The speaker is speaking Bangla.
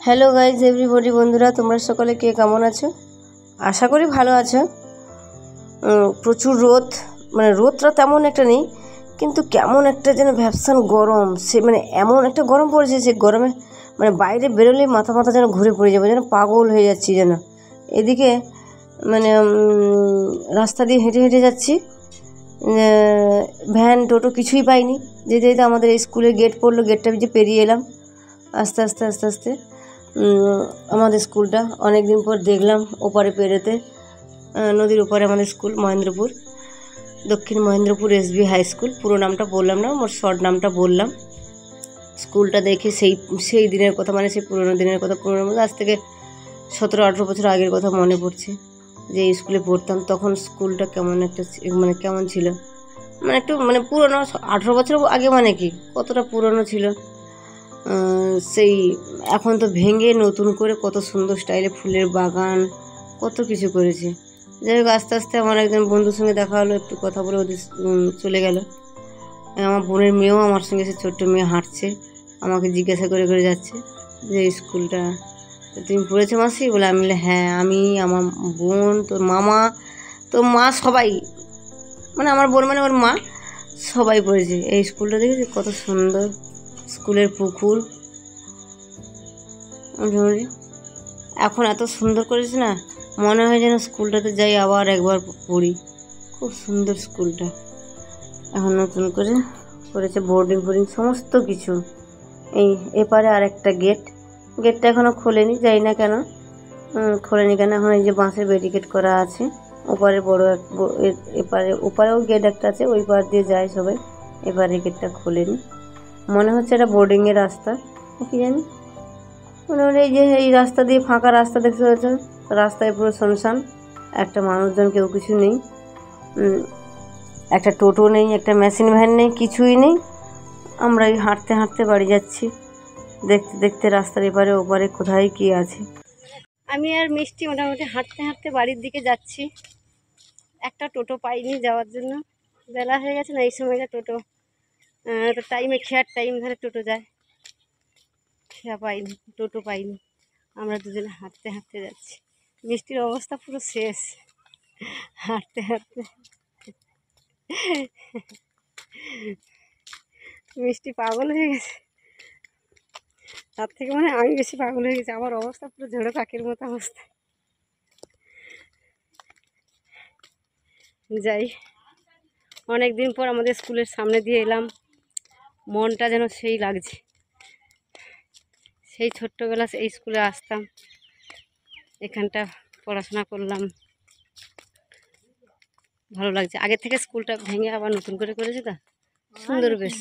হ্যালো গাইজ এভরিবডি, বন্ধুরা তোমরা সকলে কে কেমন আছো? আশা করি ভালো আছো। প্রচুর রোদ, মানে রোদটা তেমন একটা নেই, কিন্তু কেমন একটা যেন ভ্যাপসান গরম, সে মানে এমন একটা গরম পড়েছে, সে গরমে মানে বাইরে বেরোলেই মাথা যেন ঘুরে পড়ে যাবে, যেন পাগল হয়ে যাচ্ছি যেন। এদিকে মানে রাস্তা দিয়ে হেঁটে হেঁটে যাচ্ছি, ভ্যান টোটো কিছুই পাইনি। যেতে যেতে আমাদের এই স্কুলের গেট পড়লো, গেটটা যে পেরিয়ে এলাম আস্তে আস্তে আস্তে আস্তে। আমাদের স্কুলটা অনেক দিন পর দেখলাম ওপারে পেরোতে। নদীর ওপারে আমাদের স্কুল, মহেন্দ্রপুর, দক্ষিণ মহেন্দ্রপুর এসবি হাই স্কুল। পুরো নামটা বললাম না, মোর শর্ট নামটা বললাম। স্কুলটা দেখে সেই দিনের কথা, মানে সেই পুরোনো দিনের কথা, পুরোনো মধ্যে আজ থেকে 17-18 বছর আগের কথা মনে পড়ছে, যে এই স্কুলে পড়তাম তখন স্কুলটা কেমন একটা মানে কেমন ছিল, মানে একটু মানে পুরোনো। 18 বছর আগে মানে কি কতটা পুরনো ছিল। সেই এখন তো ভেঙে নতুন করে কত সুন্দর স্টাইলে ফুলের বাগান, কত কিছু করেছে। যাই হোক, আস্তে আস্তে আমার একজন বন্ধুর সঙ্গে দেখা হলো, একটু কথা বলে ওদের চলে গেল। আমার বোনের মেয়েও আমার সঙ্গে, সে ছোট্ট মেয়ে হাঁটছে, আমাকে জিজ্ঞাসা করে করে যাচ্ছে যে স্কুলটা তুমি পড়েছো মাসি? বলে আমি বলে হ্যাঁ, আমি, আমার বোন, তোর মামা, তোর মা, সবাই, মানে আমার বোন মানে ওর মা, সবাই পড়েছে এই স্কুলটা। দেখেছি কত সুন্দর স্কুলের পুকুর, এখন এত সুন্দর করেছে না, মনে হয় যেন স্কুলটাতে যাই আবার একবার পড়ি। খুব সুন্দর স্কুলটা, এখন নতুন করে করেছে বোর্ডিং সমস্ত কিছু। এই এপারে আর একটা গেটটা এখনও খোলেনি, যাই না কেন খোলেনি কেন। এখন এই যে বাঁশের ব্যারিকেড করা আছে, ওপারে বড় ওপারেও গেট একটা আছে, ওই পার দিয়ে যায় সবাই। এবারে গেটটা খোলেনি, মনে হচ্ছে এটা বোর্ডিংয়ের রাস্তা, কি জানি। মনে হলো এই যে এই রাস্তা দিয়ে, ফাঁকা রাস্তা দেখতে পাচ্ছেন, রাস্তায় পুরো শুনশান, একটা মানুষজন কেউ কিছু নেই, একটা টোটো নেই, একটা মেশিন ভ্যান নেই, কিছুই নেই। আমরা এই হাঁটতে হাঁটতে বাড়ি যাচ্ছি, দেখতে দেখতে রাস্তার এপারে ওপারে কোথায় কি আছে। আমি আর মিষ্টি মোটামুটি হাঁটতে হাঁটতে বাড়ির দিকে যাচ্ছি। একটা টোটো পাইনি যাওয়ার জন্য, বেলা হয়ে গেছে না, এই সময়টা টোটো তো টাইমে, খেয়ার টাইম ধরে টোটো যায়, খেয়া পাইনি, টোটো পাইনি। আমরা দুজনে হাঁটতে হাঁটতে যাচ্ছি, মিষ্টির অবস্থা পুরো শেষ হাঁটতে হাঁটতে। মিষ্টি পাগল হয়ে গেছে, তার থেকে মানে আমি বেশি পাগল হয়ে গেছি, আমার অবস্থা পুরো ঝোড়ো কাকের মতো অবস্থা। যাই, অনেক দিন পর আমাদের স্কুলের সামনে দিয়ে এলাম, মনটা যেন সেই লাগছে, সেই ছোট্টবেলা এই স্কুলে আসতাম, এখানটা পড়াশোনা করলাম, ভালো লাগছে। আগের থেকে স্কুলটা ভেঙে আবার নতুন করে করেছে, তা সুন্দর বেশ।